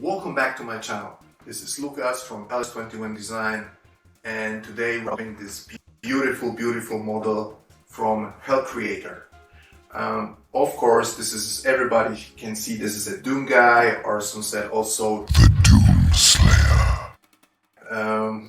Welcome back to my channel. This is Lucas from H3LL Design, and today we're having this beautiful model from H3LL Creator. Of course, this is, everybody can see this is a Doom guy, or some said also the Doom Slayer.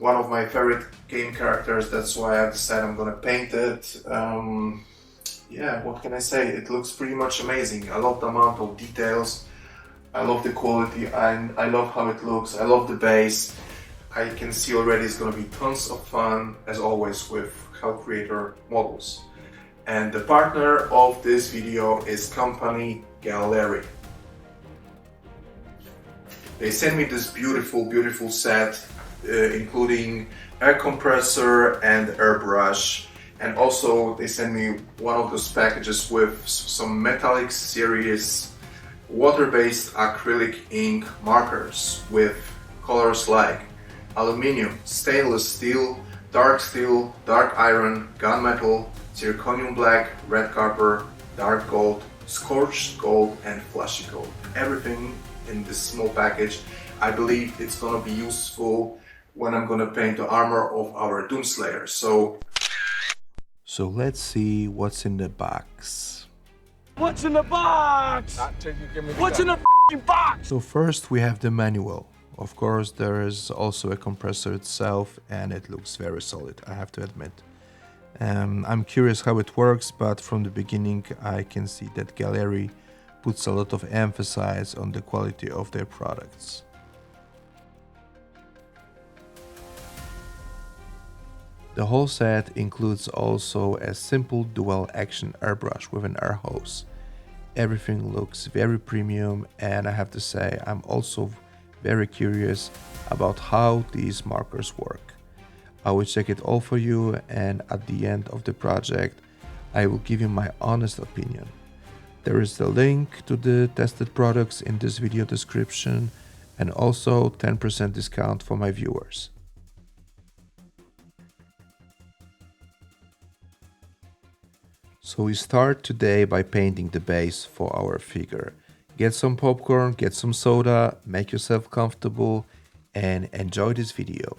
One of my favorite game characters, that's why I decided I'm gonna paint it. Yeah, what can I say? It looks pretty much amazing. I love the amount of details. I love the quality, and I love how it looks. I love the base. I can see already it's gonna be tons of fun, as always, with H3LL Creator models. And the partner of this video is company Gallery. They sent me this beautiful set, including air compressor and airbrush. And also they sent me one of those packages with some metallic series water-based acrylic ink markers with colors like aluminum, stainless steel, dark iron, gunmetal, zirconium black, red copper, dark gold, scorched gold, and flashy gold. Everything in this small package. I believe it's gonna be useful when I'm gonna paint the armor of our Doom Slayer. So let's see what's in the box. What's in the box? What's in the f***ing box? So first we have the manual. Of course, there is also a compressor itself, and it looks very solid, I have to admit. I'm curious how it works, but from the beginning I can see that Gallery puts a lot of emphasis on the quality of their products. The whole set includes also a simple dual action airbrush with an air hose. Everything looks very premium, and I have to say I'm also very curious about how these markers work. I will check it all for you, and at the end of the project I will give you my honest opinion. There is the link to the tested products in this video description, and also 10% discount for my viewers. So we start today by painting the base for our figure. Get some popcorn, get some soda, make yourself comfortable, and enjoy this video.